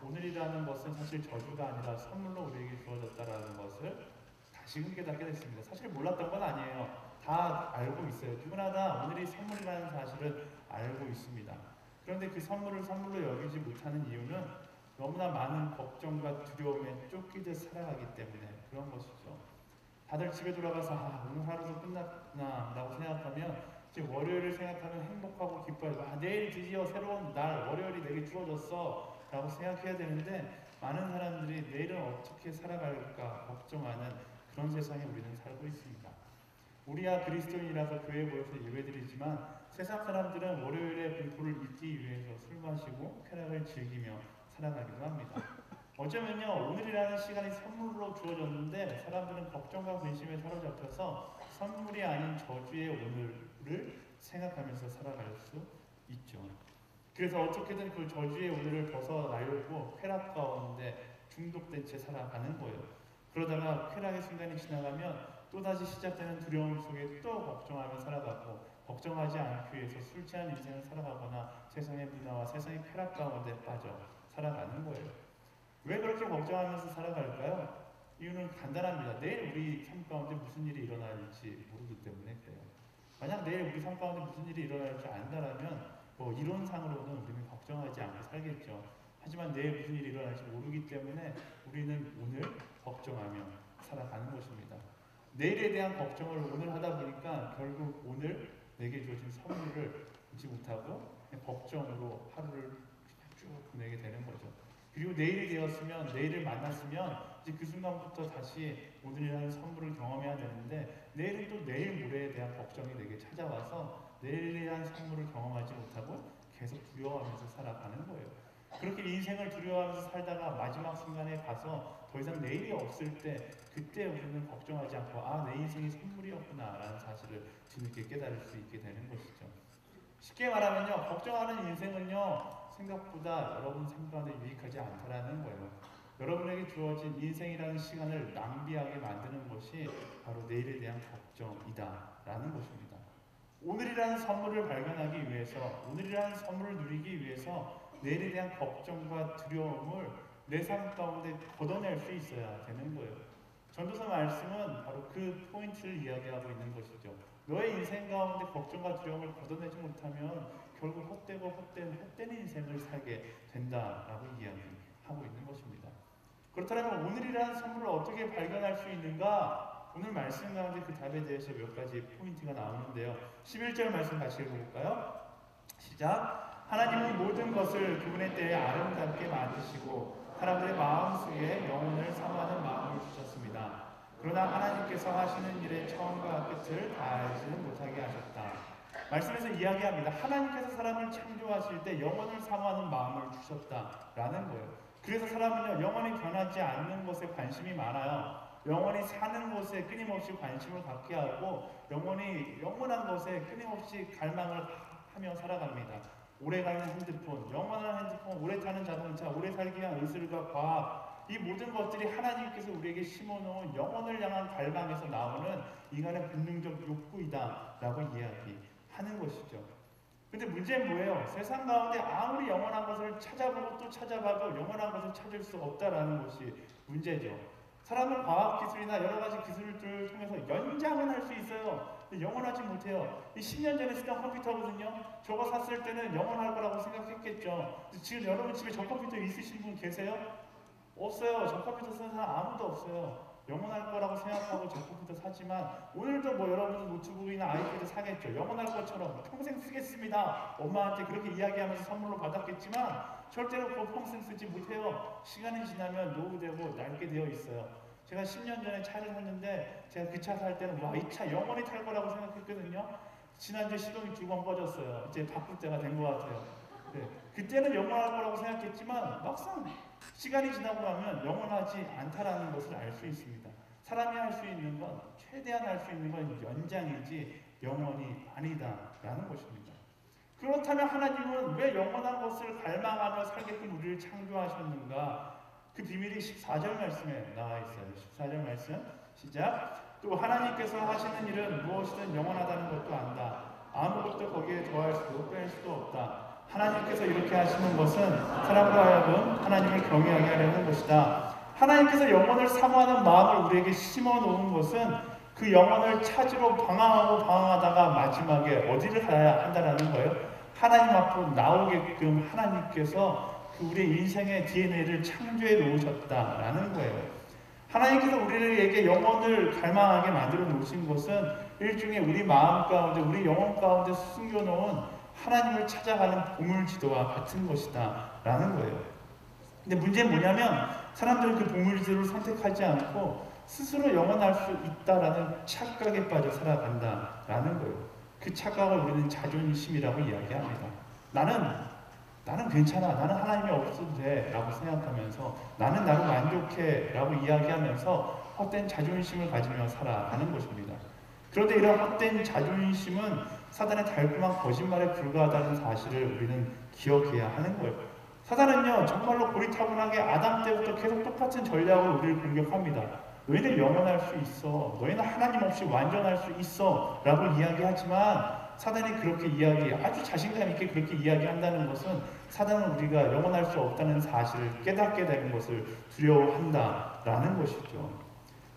오늘이라는 것은 사실 저주가 아니라 선물로 우리에게 주어졌다라는 것을 다시금 깨닫게 됐습니다. 사실 몰랐던 건 아니에요. 다 알고 있어요. 누구나 다 오늘이 선물이라는 사실을 알고 있습니다. 그런데 그 선물을 선물로 여기지 못하는 이유는 너무나 많은 걱정과 두려움에 쫓기듯 살아가기 때문에 그런 것이죠. 다들 집에 돌아가서 오늘 하루도 끝났구나 라고 생각하면 이제 월요일을 생각하면 행복하고 기뻐요. 내일 드디어 새로운 날 월요일이 내게 주어졌어 라고 생각해야 되는데 많은 사람들이 내일은 어떻게 살아갈까 걱정하는 그런 세상에 우리는 살고 있습니다. 우리야 그리스도인이라서 교회에 모여서 예배드리지만 세상 사람들은 월요일에 공부를 잊기 위해서 술 마시고 쾌락을 즐기며 살아가기도 합니다. 어쩌면요 오늘이라는 시간이 선물로 주어졌는데 사람들은 걱정과 근심에 사로잡혀서 선물이 아닌 저주의 오늘을 생각하면서 살아갈 수 있죠. 그래서 어떻게든 그 저주의 오늘을 벗어나려고 쾌락 가운데 중독된 채 살아가는 거예요. 그러다가 쾌락의 순간이 지나가면 또다시 시작되는 두려움 속에 또 걱정하며 살아가고 걱정하지 않기 위해서 술 취한 인생을 살아가거나 세상의 문화와 세상의 쾌락 가운데 빠져 살아가는 거예요. 왜 그렇게 걱정하면서 살아갈까요? 이유는 간단합니다. 내일 우리 삶 가운데 무슨 일이 일어날지 모르기 때문에 그래요. 만약 내일 우리 삶 가운데 무슨 일이 일어날지 안다라면 이론상으로는 우리는 걱정하지 않고 살겠죠. 하지만 내일 무슨 일이 일어날지 모르기 때문에 우리는 오늘 걱정하며 살아가는 것입니다. 내일에 대한 걱정을 오늘 하다 보니까 결국 오늘 내게 주어진 선물을 보지 못하고 걱정으로 하루를 그냥 쭉 보내게 되는 거죠. 그리고 내일이 되었으면 내일을 만났으면 이제 그 순간부터 다시 오늘이라는 선물을 경험해야 되는데 내일은 또 내일 모레에 대한 걱정이 내게 찾아와서 내일이라는 선물을 경험하지 못하고 계속 두려워하면서 살아가는 거예요. 그렇게 인생을 두려워하면서 살다가 마지막 순간에 가서 더 이상 내일이 없을 때 그때 우리는 걱정하지 않고 내 인생이 선물이었구나 라는 사실을 뒤늦게 깨달을 수 있게 되는 것이죠. 쉽게 말하면요 걱정하는 인생은요 생각보다 여러분 삶 가운데 유익하지 않다라는 거예요. 여러분에게 주어진 인생이라는 시간을 낭비하게 만드는 것이 바로 내일에 대한 걱정이다라는 것입니다. 오늘이라는 선물을 발견하기 위해서 오늘이라는 선물을 누리기 위해서 내일에 대한 걱정과 두려움을 내 삶 가운데 걷어낼 수 있어야 되는 거예요. 전도서 말씀은 바로 그 포인트를 이야기하고 있는 것이죠. 너의 인생 가운데 걱정과 두려움을 걷어내지 못하면 결국 헛된 인생을 살게 된다라고 이야기하고 있는 것입니다. 그렇다면 오늘이라는 선물을 어떻게 발견할 수 있는가? 오늘 말씀 가운데 그 답에 대해서 몇 가지 포인트가 나오는데요. 11절 말씀 같이 읽어볼까요? 시작! 하나님은 모든 것을 그분의 때에 아름답게 만드시고 사람들의 마음속에 영혼을 사모하는 마음을 주셨습니다. 그러나 하나님께서 하시는 일의 처음과 끝을 다 알지는 못하게 하셨다. 말씀에서 이야기합니다. 하나님께서 사람을 창조하실 때 영혼을 사모하는 마음을 주셨다라는 거예요. 그래서 사람은요 영원히 변하지 않는 것에 관심이 많아요. 영원히 사는 것에 끊임없이 관심을 갖게 하고 영원한 것에 끊임없이 갈망을 하며 살아갑니다. 오래가는 핸드폰, 영원한 핸드폰, 오래 타는 자동차, 오래 살기 위한 의술과 과학, 이 모든 것들이 하나님께서 우리에게 심어놓은 영혼을 향한 갈망에서 나오는 인간의 본능적 욕구이다 라고 이야기하는 것이죠. 근데 문제는 뭐예요? 세상 가운데 아무리 영원한 것을 찾아보고 또 찾아봐도 영원한 것을 찾을 수 없다라는 것이 문제죠. 사람은 과학기술이나 여러가지 기술들을 통해서 연장은 할 수 있어요. 근데 영원하지 못해요. 10년 전에 쓰던 컴퓨터거든요. 저거 샀을 때는 영원할 거라고 생각했겠죠. 지금 여러분 집에 저 컴퓨터 있으신 분 계세요? 없어요. 저 컴퓨터 쓰는 사람 아무도 없어요. 영원할 거라고 생각하고 저 컴퓨터 사지만 오늘도 여러분은 노트북이나 아이패드 사겠죠. 영원할 것처럼 평생 쓰겠습니다. 엄마한테 그렇게 이야기하면서 선물로 받았겠지만 절대로 그거 평생 쓰지 못해요. 시간이 지나면 노후되고 낡게 되어 있어요. 제가 10년 전에 차를 샀는데 제가 그 차 살 때는 이 차 영원히 탈 거라고 생각했거든요. 지난주에 시동이 2번 꺼졌어요. 이제 바꿀 때가 된 것 같아요. 네. 그때는 영원할 거라고 생각했지만 막상 시간이 지나고 나면 영원하지 않다라는 것을 알 수 있습니다. 사람이 할 수 있는 건 최대한 할 수 있는 건 연장이지 영원이 아니다라는 것입니다. 그렇다면 하나님은 왜 영원한 것을 갈망하며 살게끔 우리를 창조하셨는가? 그 비밀이 14절 말씀에 나와 있어요. 14절 말씀 시작! 또 하나님께서 하시는 일은 무엇이든 영원하다는 것도 안다. 아무것도 거기에 더할 수도 뺄 수도 없다. 하나님께서 이렇게 하시는 것은 사람과 하여금 하나님을 경외하게 하려는 것이다. 하나님께서 영혼을 사모하는 마음을 우리에게 심어 놓은 것은 그 영혼을 찾으러 방황하다가 마지막에 어디를 가야 한다라는 거예요. 하나님 앞으로 나오게끔 하나님께서 그 우리의 인생의 DNA를 창조해 놓으셨다라는 거예요. 하나님께서 우리에게 영혼을 갈망하게 만들어 놓으신 것은 일종의 우리 마음 가운데, 우리 영혼 가운데 숨겨놓은 하나님을 찾아가는 보물지도와 같은 것이다 라는 거예요. 근데 문제는 뭐냐면 사람들은 그 보물지도를 선택하지 않고 스스로 영원할 수 있다라는 착각에 빠져 살아간다라는 거예요. 그 착각을 우리는 자존심이라고 이야기합니다. 나는 괜찮아, 나는 하나님이 없어도 돼 라고 생각하면서 나는 나로 만족해 라고 이야기하면서 헛된 자존심을 가지며 살아가는 것입니다. 그런데 이런 헛된 자존심은 사단의 달콤한 거짓말에 불과하다는 사실을 우리는 기억해야 하는 거예요. 사단은요 정말로 고리타분하게 아담 때부터 계속 똑같은 전략으로 우리를 공격합니다. 너희는 영원할 수 있어, 너희는 하나님 없이 완전할 수 있어 라고 이야기하지만 사단이 그렇게 아주 자신감 있게 그렇게 이야기한다는 것은 사단은 우리가 영원할 수 없다는 사실을 깨닫게 되는 것을 두려워한다라는 것이죠.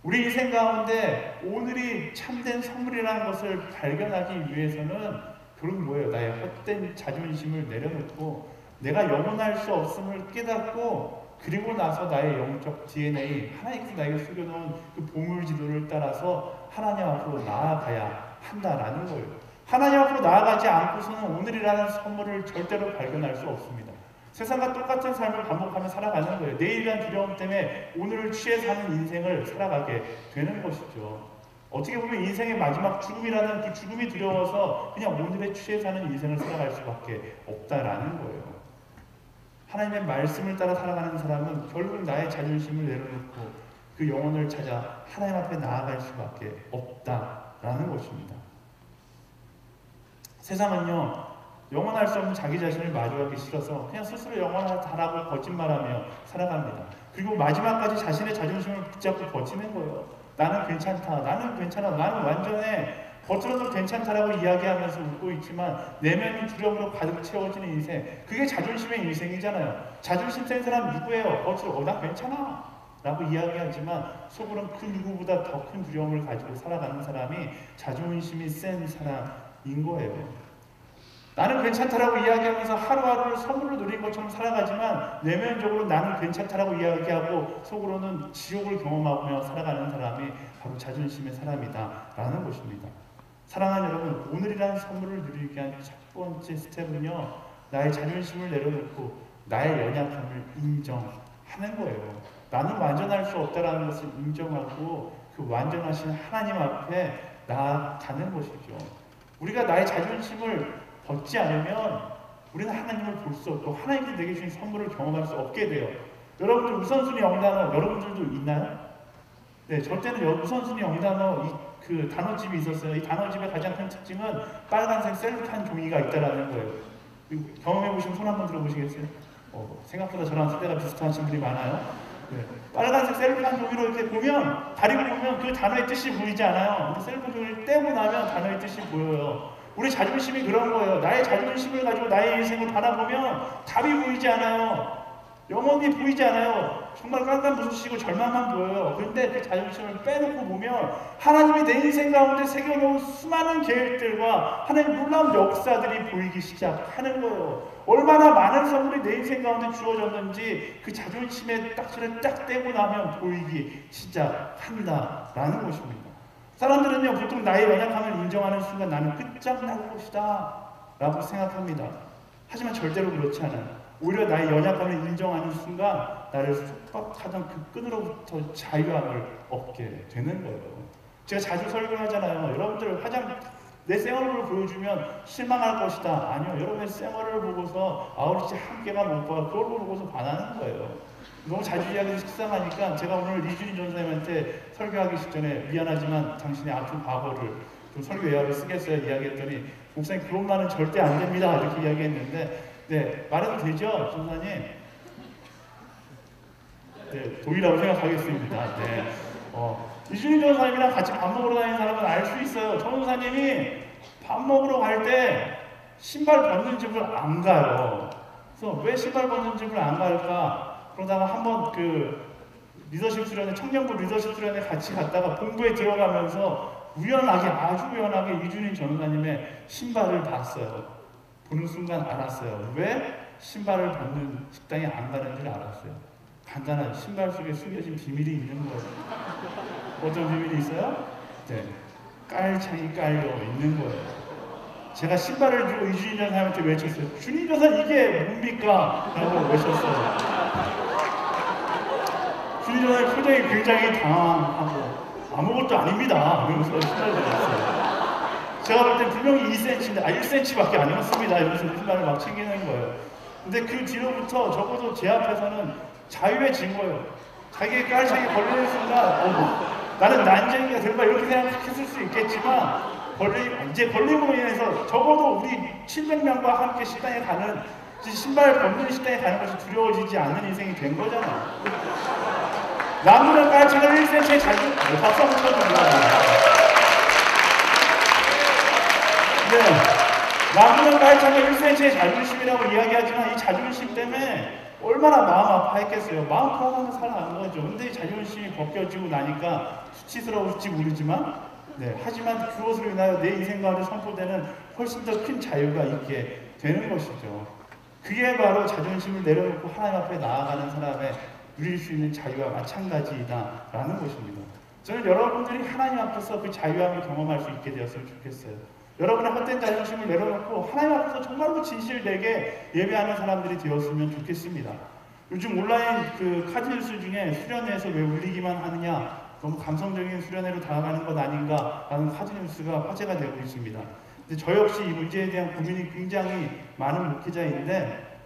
우리 인생 가운데 오늘이 참된 선물이라는 것을 발견하기 위해서는 결국 뭐예요? 나의 헛된 자존심을 내려놓고 내가 영원할 수 없음을 깨닫고 그리고 나서 나의 영적 DNA, 하나님께서 나에게 숨겨놓은 그 보물지도를 따라서 하나님 앞으로 나아가야 한다라는 거예요. 하나님 앞으로 나아가지 않고서는 오늘이라는 선물을 절대로 발견할 수 없습니다. 세상과 똑같은 삶을 반복하며 살아가는 거예요. 내일이라는 두려움 때문에 오늘을 취해 사는 인생을 살아가게 되는 것이죠. 어떻게 보면 인생의 마지막 죽음이라는 그 죽음이 두려워서 그냥 오늘에 취해 사는 인생을 살아갈 수밖에 없다라는 거예요. 하나님의 말씀을 따라 살아가는 사람은 결국 나의 자존심을 내려놓고 그 영혼을 찾아 하나님 앞에 나아갈 수밖에 없다라는 것입니다. 세상은요 영원할 수 없는 자기 자신을 마주하기 싫어서 그냥 스스로 영원하다라고 거짓말하며 살아갑니다. 그리고 마지막까지 자신의 자존심을 붙잡고 버티는 거예요. 나는 괜찮다, 나는 괜찮아, 나는 완전해. 겉으로는 괜찮다라고 이야기하면서 웃고 있지만 내면이 두려움으로 가득 채워지는 인생, 그게 자존심의 인생이잖아요. 자존심 센 사람 누구예요? 겉으로 나 괜찮아 라고 이야기하지만 속으로는 그 누구보다 더 큰 두려움을 가지고 살아가는 사람이 자존심이 센 사람인 거예요. 나는 괜찮다라고 이야기하면서 하루하루를 선물로 누린 것처럼 살아가지만 내면적으로 나는 괜찮다라고 이야기하고 속으로는 지옥을 경험하며 살아가는 사람이 바로 자존심의 사람이다 라는 것입니다. 사랑하는 여러분, 오늘이라는 선물을 누리기 위한 첫 번째 스텝은요 나의 자존심을 내려놓고 나의 연약함을 인정하는 거예요. 나는 완전할 수 없다라는 것을 인정하고 그 완전하신 하나님 앞에 나아가는 것이죠. 우리가 나의 자존심을 벗지 않으면 우리는 하나님을 볼 수 없고 하나님께서 내게 주신 선물을 경험할 수 없게 돼요. 여러분들 우선순위 영단어 여러분들도 있나요? 네, 저 때는 우선순위 영단어 그 단어집이 있었어요. 이 단어집의 가장 큰 특징은 빨간색 셀로판 종이가 있다라는 거예요. 경험해보시면 손 한번 들어보시겠어요? 생각보다 저랑 세대가 비슷하신 분이 많아요. 네. 빨간색 셀로판 종이로 이렇게 보면 가리고 보면 그 단어의 뜻이 보이지 않아요. 근데 셀로판 종이를 떼고 나면 단어의 뜻이 보여요. 우리 자존심이 그런 거예요. 나의 자존심을 가지고 나의 인생을 바라보면 답이 보이지 않아요. 영혼이 보이지 않아요. 정말 깜깜무소식이고 절망만 보여요. 그런데 그 자존심을 빼놓고 보면 하나님이 내 인생 가운데 새겨놓은 수많은 계획들과 하나님의 놀라운 역사들이 보이기 시작하는 거예요. 얼마나 많은 선물이 내 인생 가운데 주어졌는지 그 자존심의 딱지를 딱 떼고 나면 보이기 시작한다라는 것입니다. 사람들은요 보통 나의 연약함을 인정하는 순간 나는 끝장날 것이다 라고 생각합니다. 하지만 절대로 그렇지 않아요. 오히려 나의 연약함을 인정하는 순간 나를 속박하던 그 끈으로부터 자유함을 얻게 되는 거예요. 제가 자주 설교를 하잖아요. 여러분들 내 쌩얼을 보여주면 실망할 것이다. 아니요. 여러분의 쌩얼을 보고서 아우리치 한 개가 못 봐. 그걸 보고서 반하는 거예요. 너무 자주 이야기해서 식상하니까 제가 오늘 이준희 전사님한테 설교하기 직전에 미안하지만 당신의 아픈 과거를 좀 설교 예약을 쓰겠어요 이야기했더니 목사님 그런 말은 절대 안 됩니다 이렇게 이야기했는데 네 말해도 되죠 전사님? 네 동의라고 생각하겠습니다. 네 이준희 전사님이랑 같이 밥 먹으러 다니는 사람은 알 수 있어요. 전사님이 밥 먹으러 갈 때 신발 벗는 집을 안 가요. 그래서 왜 신발 벗는 집을 안 갈까? 그러다가 한번 그 리더십 수련회, 청년부 리더십 수련회 같이 갔다가 본부에 들어가면서 우연하게, 아주 우연하게 이준희 전도사님의 신발을 봤어요. 보는 순간 알았어요. 왜 신발을 벗는 식당에 안 가는지 알았어요. 간단한 신발 속에 숨겨진 비밀이 있는 거예요. 어떤 비밀이 있어요? 네, 깔창이 깔려 있는 거예요. 제가 신발을 들고 이준희 전사님한테 외쳤어요. 준희 전사 이게 뭡니까? 라고 외쳤어요. 준희 전사의 표정이 굉장히 당황하고 아무것도 아닙니다. 이러면서 신발을 들었어요. 제가 볼 땐 분명히 2cm인데 1cm밖에 아니었습니다. 이러면서 신발을 막 챙기는 거예요. 근데 그 뒤로부터 적어도 제 앞에서는 자유해진 거예요. 자기의 깔창이 걸리는 순간 나는 난쟁이가 될까 이렇게 생각했을 수 있겠지만 이제 걸림으로 인해서 적어도 우리 700명과 함께 식당에 가는 신발 벗는 식당에 가는 것이 두려워지지 않는 인생이 된 거잖아요. 남들은 깔창을 1cm에 잘 박수 한번 쳐줍니다. 네, 남들은 깔창을 1cm의 자존심이라고 이야기하지만 이 자존심 때문에 얼마나 마음 아파했겠어요. 마음 편하게 살아가는 거죠. 근데 이 자존심이 벗겨지고 나니까 수치스러울지 모르지만 하지만 그것으로 인하여 내 인생 가운데 선포되는 훨씬 더 큰 자유가 있게 되는 것이죠. 그게 바로 자존심을 내려놓고 하나님 앞에 나아가는 사람의 누릴 수 있는 자유와 마찬가지이다라는 것입니다. 저는 여러분들이 하나님 앞에서 그 자유함을 경험할 수 있게 되었으면 좋겠어요. 여러분의 헛된 자존심을 내려놓고 하나님 앞에서 정말로 진실되게 예배하는 사람들이 되었으면 좋겠습니다. 요즘 온라인 그 카드뉴스 중에 수련회에서 왜 울리기만 하느냐, 너무 감성적인 수련회로 다가가는 것 아닌가라는 카드뉴스가 화제가 되고 있습니다. 근데 저 역시 이 문제에 대한 고민이 굉장히 많은 목회자인데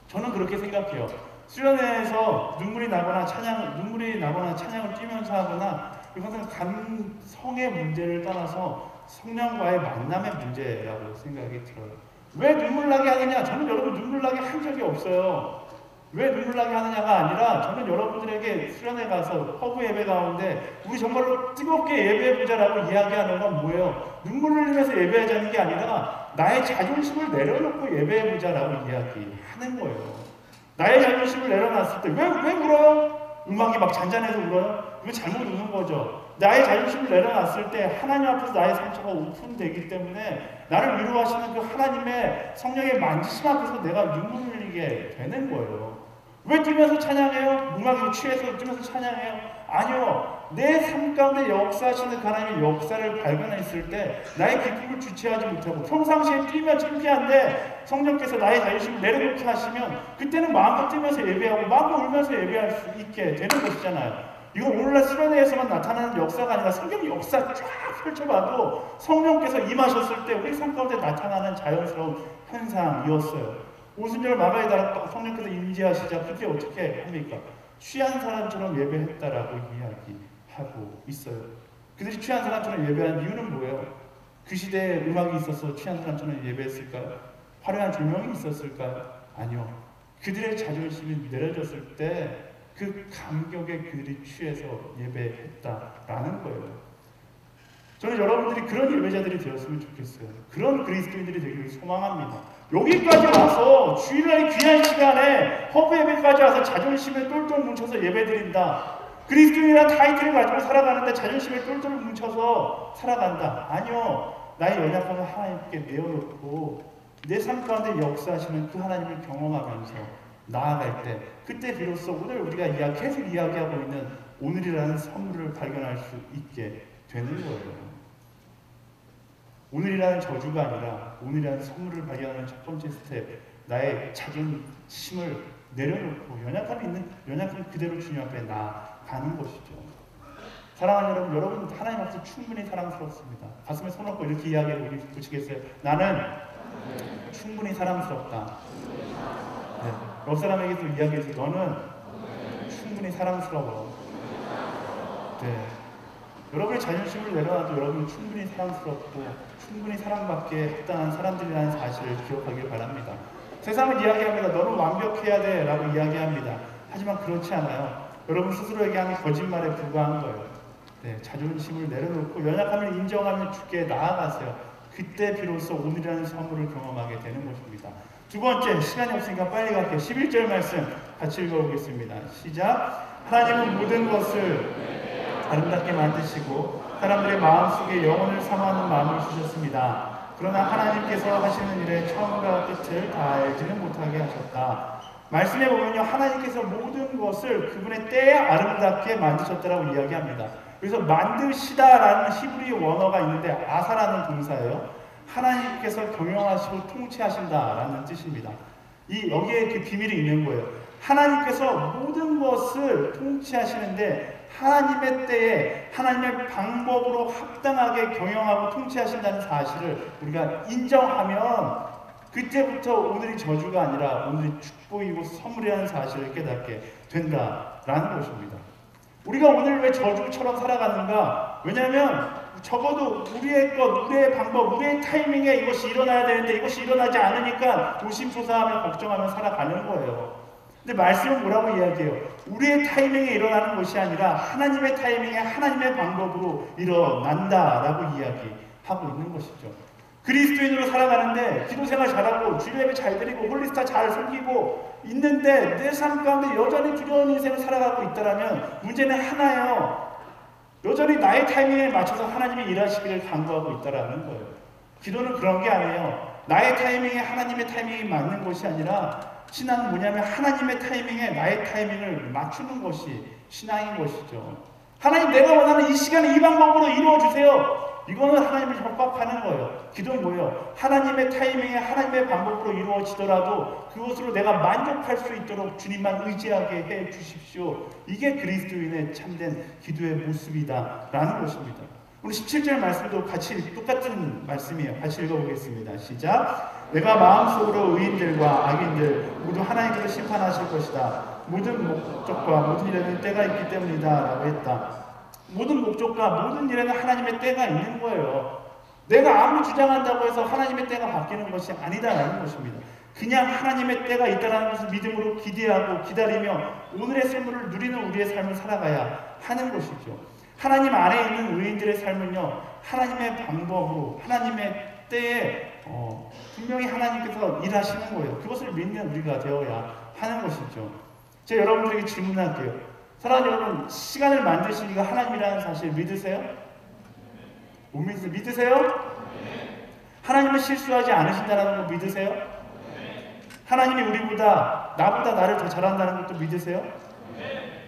저는 그렇게 생각해요. 수련회에서 눈물이 나거나 찬양을 뛰면서 하거나 이것은 감성의 문제를 떠나서 성령과의 만남의 문제라고 생각이 들어요. 왜 눈물 나게 하느냐? 저는 여러분 눈물 나게 한 적이 없어요. 왜 눈물 나게 하느냐가 아니라 저는 여러분들에게 수련회 가서 허브 예배 가운데 우리 정말로 뜨겁게 예배해보자라고 이야기하는 건 뭐예요? 눈물을 흘리면서 예배하자는 게 아니라 나의 자존심을 내려놓고 예배해보자라고 이야기하는 거예요. 나의 자존심을 내려놨을 때 왜 울어요? 음악이 막 잔잔해서 울어요? 이거 잘못 우는 거죠. 나의 자존심을 내려놨을 때 하나님 앞에서 나의 상처가 오픈되기 때문에 나를 위로하시는 그 하나님의 성령의 만지심 앞에서 내가 눈물을 흘리게 되는 거예요. 왜 뛰면서 찬양해요? 음악에 취해서 뛰면서 찬양해요? 아니요. 내 삶 가운데 역사하시는 하나님의 역사를 발견했을 때 나의 기쁨을 주체하지 못하고 평상시에 뛰면 창피한데 성령께서 나의 자존심을 내려놓게 하시면 그때는 마음껏 뛰면서 예배하고 마음껏 울면서 예배할 수 있게 되는 것이잖아요. 이거 오늘날 수련회에서만 나타나는 역사가 아니라 성경 역사 쫙 펼쳐봐도 성령께서 임하셨을 때 우리 삶 가운데 나타나는 자연스러운 현상이었어요. 오순절 마가에 따라 성령께서 임재하시자 그때 어떻게 합니까? 취한 사람처럼 예배했다라고 이야기하고 있어요. 그들이 취한 사람처럼 예배한 이유는 뭐예요? 그 시대에 음악이 있어서 취한 사람처럼 예배했을까요? 화려한 조명이 있었을까요? 아니요. 그들의 자존심이 내려졌을 때 그 감격에 그들이 취해서 예배했다라는 거예요. 저는 여러분들이 그런 예배자들이 되었으면 좋겠어요. 그런 그리스도인들이 되기를 소망합니다. 여기까지 와서 주일날 귀한 시간에 허브 예배까지 와서 자존심을 똘똘 뭉쳐서 예배드린다. 그리스도인이라는 타이틀을 가지고 살아가는데 자존심을 똘똘 뭉쳐서 살아간다. 아니요. 나의 연약함을 하나님께 내어놓고 내 삶 가운데 역사하시는 그 하나님을 경험하면서 나아갈 때 그때 비로소 오늘 우리가 계속 이야기하고 있는 오늘이라는 선물을 발견할 수 있게 되는 거예요. 오늘이라는 저주가 아니라 오늘이라는 선물을 발견하는 첫 번째 스텝, 나의 자존심을 내려놓고 연약함 그대로 주님 앞에 나아가는 것이죠. 사랑하는 여러분 하나님 앞에서 충분히 사랑스럽습니다. 가슴에 손 얹고 이렇게 이야기해 보시겠어요? 나는 충분히 사랑스럽다. 네. 옆 사람에게도 이야기해서 너는 충분히 사랑스러워. 네. 여러분의 자존심을 내려놔도 여러분은 충분히 사랑스럽고 충분히 사랑받기에 합당한 사람들이라는 사실을 기억하길 바랍니다. 세상은 이야기합니다. 너는 완벽해야 돼 라고 이야기합니다. 하지만 그렇지 않아요. 여러분 스스로에게 하는 거짓말에 불과한 거예요. 네, 자존심을 내려놓고 연약함을 인정하며 주께 나아가세요. 그때 비로소 오늘이라는 선물을 경험하게 되는 것입니다. 두 번째, 시간이 없으니까 빨리 갈게요. 11절 말씀 같이 읽어보겠습니다. 시작. 하나님은 모든 것을 아름답게 만드시고 사람들의 마음속에 영혼을 사모하는 마음을 주셨습니다. 그러나 하나님께서 하시는 일의 처음과 끝을 다 알지는 못하게 하셨다. 말씀에 보면요, 하나님께서 모든 것을 그분의 때에 아름답게 만드셨다라고 이야기합니다. 그래서 만드시다라는 히브리 원어가 있는데 아사라는 동사예요. 하나님께서 경영하시고 통치하신다라는 뜻입니다. 여기에 그 비밀이 있는 거예요. 하나님께서 모든 것을 통치하시는데 하나님의 때에 하나님의 방법으로 합당하게 경영하고 통치하신다는 사실을 우리가 인정하면 그때부터 오늘이 저주가 아니라 오늘이 축복이고 선물이라는 사실을 깨닫게 된다라는 것입니다. 우리가 오늘 왜 저주처럼 살아가는가? 왜냐하면 적어도 우리의 것, 우리의 방법, 우리의 타이밍에 이것이 일어나야 되는데 이것이 일어나지 않으니까 조심조사하며 걱정하며 살아가는 거예요. 근데 말씀은 뭐라고 이야기해요? 우리의 타이밍에 일어나는 것이 아니라 하나님의 타이밍에 하나님의 방법으로 일어난다라고 이야기하고 있는 것이죠. 그리스도인으로 살아가는데 기도생활 잘하고 주일예배 잘 드리고 홀리스타 잘 섬기고 있는데 내 삶 가운데 여전히 두려운 인생을 살아가고 있다면 문제는 하나예요. 여전히 나의 타이밍에 맞춰서 하나님이 일하시기를 간구하고 있다라는 거예요. 기도는 그런 게 아니에요. 나의 타이밍에 하나님의 타이밍이 맞는 것이 아니라 신앙은 뭐냐면 하나님의 타이밍에 나의 타이밍을 맞추는 것이 신앙인 것이죠. 하나님, 내가 원하는 이 시간에 이 방법으로 이루어주세요. 이거는 하나님을 협박하는 거예요. 기도는 뭐예요? 하나님의 타이밍에 하나님의 방법으로 이루어지더라도 그것으로 내가 만족할 수 있도록 주님만 의지하게 해 주십시오. 이게 그리스도인의 참된 기도의 모습이다라는 것입니다. 오늘 17절 말씀도 같이 똑같은 말씀이에요. 같이 읽어보겠습니다. 시작. 내가 마음속으로 의인들과 악인들 모두 하나님께서 심판하실 것이다. 모든 목적과 모든 일에는 때가 있기 때문이다 라고 했다. 모든 목적과 모든 일에는 하나님의 때가 있는 거예요. 내가 아무리 주장한다고 해서 하나님의 때가 바뀌는 것이 아니다라는 것입니다. 그냥 하나님의 때가 있다는 것을 믿음으로 기대하고 기다리며 오늘의 선물을 누리는 우리의 삶을 살아가야 하는 것이죠. 하나님 안에 있는 의인들의 삶은요, 하나님의 방법으로 하나님의 때에 분명히 하나님께서 일하시는 거예요. 그것을 믿는 우리가 되어야 하는 것이죠. 제가 여러분들에게 질문할게요. 사랑하는 여러분, 시간을 만드신 이가 하나님이라는 사실 믿으세요? 못 믿으세요? 하나님은 실수하지 않으신다는 거 믿으세요? 하나님이 나보다 나를 더 잘한다는 것도 믿으세요?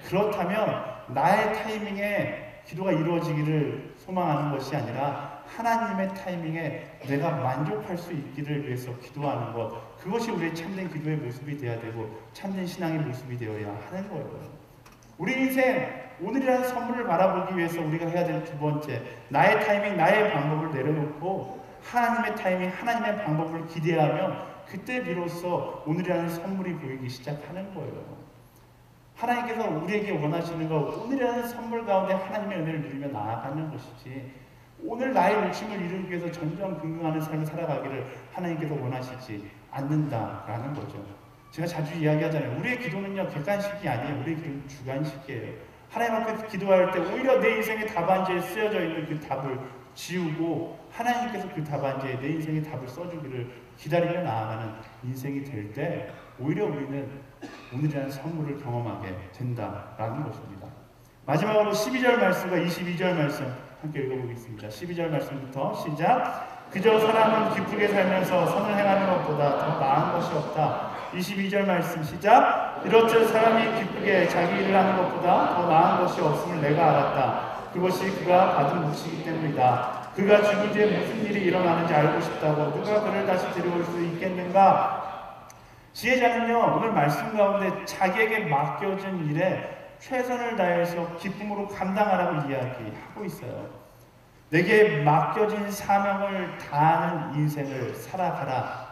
그렇다면 나의 타이밍에 기도가 이루어지기를 소망하는 것이 아니라 하나님의 타이밍에 내가 만족할 수 있기를 위해서 기도하는 것, 그것이 우리의 참된 기도의 모습이 되어야 되고 참된 신앙의 모습이 되어야 하는 거예요. 우리 인생 오늘이라는 선물을 바라보기 위해서 우리가 해야 될 두 번째, 나의 타이밍, 나의 방법을 내려놓고 하나님의 타이밍, 하나님의 방법을 기대하면 그때 비로소 오늘이라는 선물이 보이기 시작하는 거예요. 하나님께서 우리에게 원하시는 거, 오늘이라는 선물 가운데 하나님의 은혜를 누리며 나아가는 것이지, 오늘 나의 욕심을 이루기 위해서 전전긍긍하는 삶을 살아가기를 하나님께서 원하시지 않는다라는 거죠. 제가 자주 이야기하잖아요. 우리의 기도는요, 객관식이 아니에요. 우리의 기도는 주관식이에요. 하나님 앞에 기도할 때 오히려 내 인생의 답안지에 쓰여져 있는 그 답을 지우고 하나님께서 그 답안지에 내 인생의 답을 써주기를 기다리며 나아가는 인생이 될 때 오히려 우리는 오늘이라는 선물을 경험하게 된다라는 것입니다. 마지막으로 12절 말씀과 22절 말씀 함께 읽어보겠습니다. 12절 말씀부터 시작. 그저 사람은 기쁘게 살면서 선을 행하는 것보다 더 나은 것이 없다. 22절 말씀 시작. 이렇듯 사람이 기쁘게 자기 일을 하는 것보다 더 나은 것이 없음을 내가 알았다. 그것이 그가 받은 몫이기 때문이다. 그가 죽은 뒤에 무슨 일이 일어나는지 알고 싶다고 누가 그를 다시 데려올 수 있겠는가? 지혜자는요, 오늘 말씀 가운데 자기에게 맡겨진 일에 최선을 다해서 기쁨으로 감당하라고 이야기하고 있어요. 내게 맡겨진 사명을 다하는 인생을 살아가라.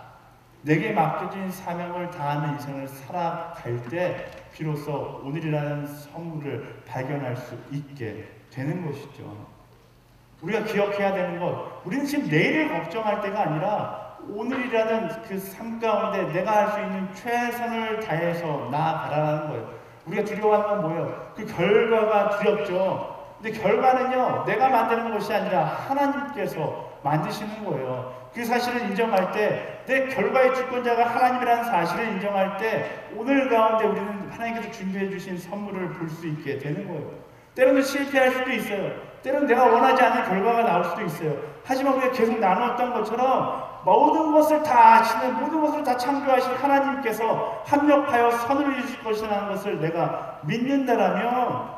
내게 맡겨진 사명을 다하는 인생을 살아갈 때 비로소 오늘이라는 선물을 발견할 수 있게 되는 것이죠. 우리가 기억해야 되는 것, 우리는 지금 내일을 걱정할 때가 아니라 오늘이라는 그 삶 가운데 내가 할 수 있는 최선을 다해서 나아가라는 거예요. 우리가 두려워하는 건 뭐예요? 그 결과가 두렵죠. 근데 결과는요, 내가 만드는 것이 아니라 하나님께서 만드시는 거예요. 그 사실을 인정할 때, 내 결과의 주권자가 하나님이라는 사실을 인정할 때 오늘 가운데 우리는 하나님께서 준비해 주신 선물을 볼 수 있게 되는 거예요. 때로는 실패할 수도 있어요. 때로는 내가 원하지 않는 결과가 나올 수도 있어요. 하지만 우리가 계속 나누었던 것처럼 모든 것을 다 아시는, 모든 것을 다 창조하신 하나님께서 합력하여 선을 이루실 것이라는 것을 내가 믿는다라면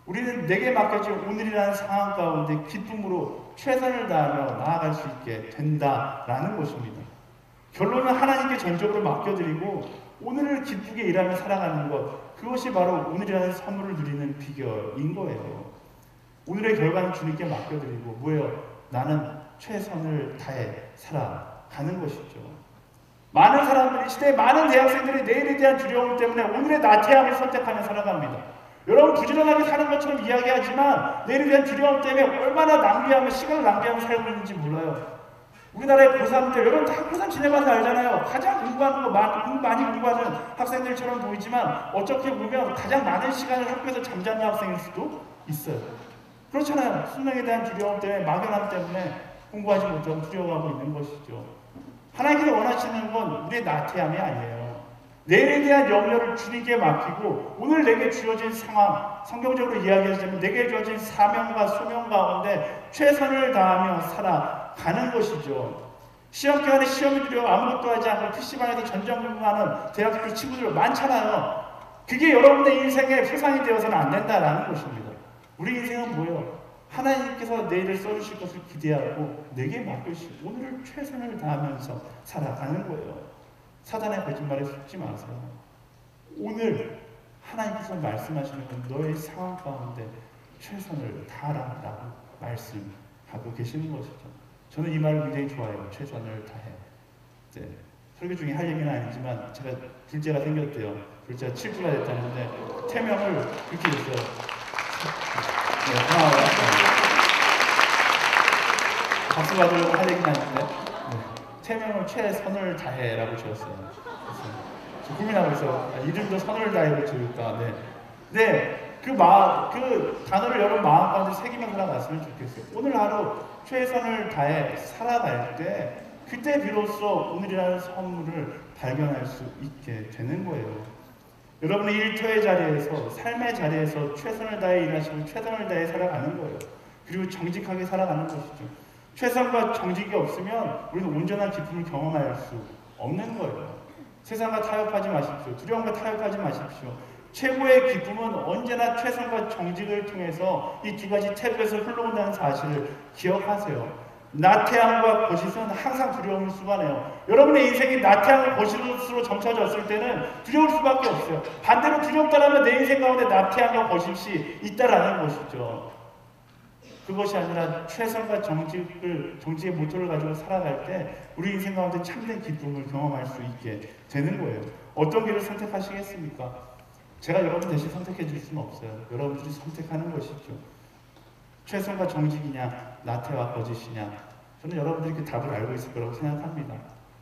우리는 내게 맡겨진 오늘이라는 상황 가운데 기쁨으로 최선을 다하며 나아갈 수 있게 된다라는 것입니다. 결론은 하나님께 전적으로 맡겨드리고 오늘을 기쁘게 일하며 살아가는 것, 그것이 바로 오늘이라는 선물을 누리는 비결인 거예요. 오늘의 결과는 주님께 맡겨드리고 뭐예요? 나는 최선을 다해 살아가는 것이죠. 많은 사람들이, 시대의 많은 대학생들이 내일에 대한 두려움 때문에 오늘의 나태함을 선택하며 살아갑니다. 여러분 부지런하게 사는 것처럼 이야기하지만 내일에 대한 두려움 때문에 얼마나 낭비하며 시간을 낭비하며 살고 있는지 몰라요. 우리나라의 고3들, 여러분 다 고3 지내봐서 알잖아요. 가장 공부하는 거 많이 공부하는 학생들처럼 보이지만 어떻게 보면 가장 많은 시간을 학교에서 잠자는 학생일 수도 있어요. 그렇잖아요. 수능에 대한 두려움 때문에, 막연함 때문에 공부하지 못하고 두려워하고 있는 것이죠. 하나님께서 원하시는 건 우리의 나태함이 아니에요. 내일에 대한 염려를 주님께 맡기고 오늘 내게 주어진 상황, 성경적으로 이야기하자면 내게 주어진 사명과 소명 가운데 최선을 다하며 살아가는 것이죠. 시험 기간에 시험이 두려워 아무것도 하지 않고 PC방에서 전전긍긍하는 대학교 친구들 많잖아요. 그게 여러분의 인생의 세상이 되어서는 안 된다라는 것입니다. 우리 인생은 뭐예요? 하나님께서 내일을 써주실 것을 기대하고 내게 맡기시고 오늘을 최선을 다하면서 살아가는 거예요. 사단의 거짓말에 속지 마세요. 오늘 하나님께서 말씀하시는 건 너의 상황 가운데 최선을 다하라고 말씀하고 계시는 것이죠. 저는 이 말을 굉장히 좋아해요. 최선을 다해. 이제 설교 중에 할 얘기는 아니지만 제가 둘째가 생겼대요. 둘째가 7주가 됐다는데 태명을 그렇게 했어요. 네, 고마워요. 박수 받으려고 할 얘기는 아닌데 태명을 최선을 다해라고 지었어요. 그래서 고민하고 있어요. 이름도 선을 다해로 지을까. 네, 그 단어를 여러분 마음 가운데 새기면서 살아갔으면 좋겠어요. 오늘 하루 최선을 다해 살아갈 때 그때 비로소 오늘이라는 선물을 발견할 수 있게 되는 거예요. 여러분의 일터의 자리에서, 삶의 자리에서 최선을 다해 일하시고 최선을 다해 살아가는 거예요. 그리고 정직하게 살아가는 것이죠. 최선과 정직이 없으면 우리는 온전한 기쁨을 경험할 수 없는 거예요. 세상과 타협하지 마십시오. 두려움과 타협하지 마십시오. 최고의 기쁨은 언제나 최선과 정직을 통해서 이 두 가지 태도에서 흘러온다는 사실을 기억하세요. 나태함과 거짓은 항상 두려움을 수반해요. 여러분의 인생이 나태함과 거짓으로 점쳐졌을 때는 두려울 수밖에 없어요. 반대로 두렵다라면 내 인생 가운데 나태함과 거짓이 있다라는 것이죠. 그것이 아니라 최선과 정직의 모토를 가지고 살아갈 때 우리 인생 가운데 참된 기쁨을 경험할 수 있게 되는 거예요. 어떤 길을 선택하시겠습니까? 제가 여러분 대신 선택해 줄 수는 없어요. 여러분들이 선택하는 것이죠. 최선과 정직이냐, 나태와 거짓이냐. 저는 여러분들이 그 답을 알고 있을 거라고 생각합니다.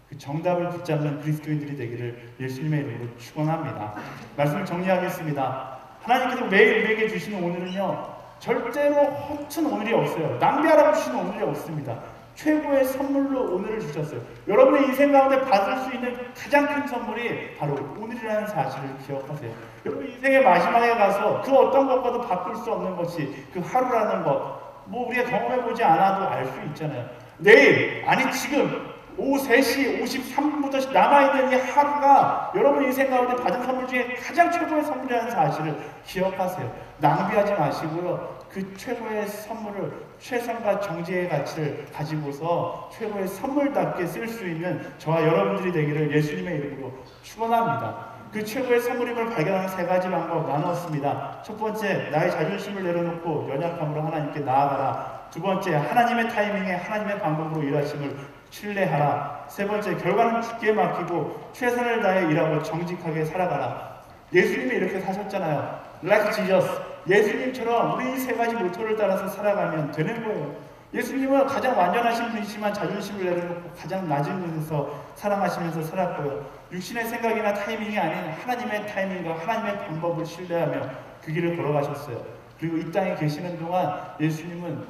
그 정답을 붙잡는 그리스도인들이 되기를 예수님의 이름으로 축원합니다. 말씀을 정리하겠습니다. 하나님께서 매일 우리에게 주시는 오늘은요, 절대로 허튼 오늘이 없어요. 낭비하라고 주시는 오늘이 없습니다. 최고의 선물로 오늘을 주셨어요. 여러분의 인생 가운데 받을 수 있는 가장 큰 선물이 바로 오늘이라는 사실을 기억하세요. 여러분 인생의 마지막에 가서 그 어떤 것과도 바꿀 수 없는 것이 그 하루라는 것, 우리가 경험해보지 않아도 알 수 있잖아요. 내일, 아니 지금 오후 3시 53분부터 남아있는 이 하루가 여러분 인생 가운데 받은 선물 중에 가장 최고의 선물이라는 사실을 기억하세요. 낭비하지 마시고요. 그 최고의 선물을, 최선과 정직의 가치를 가지고서 최고의 선물답게 쓸 수 있는 저와 여러분들이 되기를 예수님의 이름으로 축원합니다. 그 최고의 선물임을 발견하는 3가지 방법 나눴습니다. 첫 번째, 나의 자존심을 내려놓고 연약함으로 하나님께 나아가라. 두 번째, 하나님의 타이밍에 하나님의 방법으로 일하심을 신뢰하라. 세 번째, 결과는 주께 맡기고 최선을 다해 일하고 정직하게 살아가라. 예수님이 이렇게 사셨잖아요. Like Jesus. 예수님처럼 우리 이 3가지 모토를 따라서 살아가면 되는 거예요. 예수님은 가장 완전하신 분이지만 자존심을 내려놓고 가장 낮은 곳에서 사랑하시면서 살았고요. 육신의 생각이나 타이밍이 아닌 하나님의 타이밍과 하나님의 방법을 신뢰하며 그 길을 걸어가셨어요. 그리고 이 땅에 계시는 동안 예수님은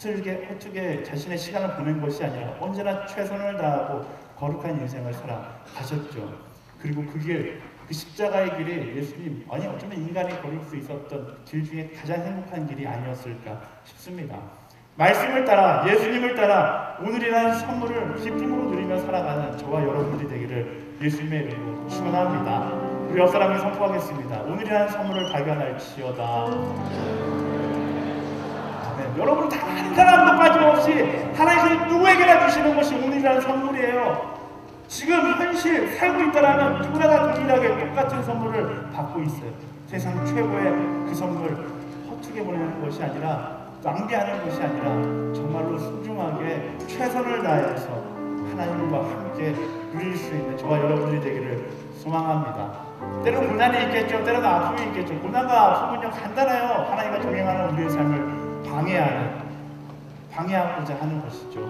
헛되게 자신의 시간을 보낸 것이 아니라 언제나 최선을 다하고 거룩한 인생을 살아가셨죠. 그리고 그 십자가의 길이 예수님, 아니 어쩌면 인간이 걸을 수 있었던 길 중에 가장 행복한 길이 아니었을까 싶습니다. 말씀을 따라, 예수님을 따라 오늘이라는 선물을 기쁨으로 누리며 살아가는 저와 여러분들이 되기를 예수님의 이름으로 축원합니다. 우리 옆 사람이 선포하겠습니다. 오늘이라는 선물을 발견할지어다. 아멘. 여러분 다 한 사람도 빠짐없이 하나님께서 누구에게나 주시는 것이 오늘이라는 선물이에요. 지금 현실 살고 있다라면 누구나 다 동일하게 똑같은 선물을 받고 있어요. 세상 최고의 그 선물 헛되게 보내는 것이 아니라, 낭비하는 것이 아니라 정말로 소중하게 최선을 다해서 하나님과 함께 누릴 수 있는 저와 여러분들이 되기를 소망합니다. 때로는 고난이 있겠죠. 때로는 아픔이 있겠죠. 고난과 아픔은요 간단해요. 하나님과 동행하는 우리의 삶을 방해하고자 하는 것이죠.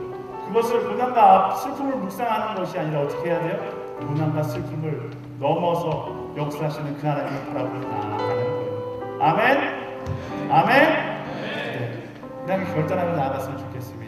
그것을 고난과 슬픔을 묵상하는 것이 아니라 어떻게 해야 돼요? 고난과 슬픔을 넘어서 역사하시는 그 하나님을 바라보고 나아가는 거예요. 아멘? 아멘? 네. 그냥 결단하며 나아갔으면 좋겠습니다.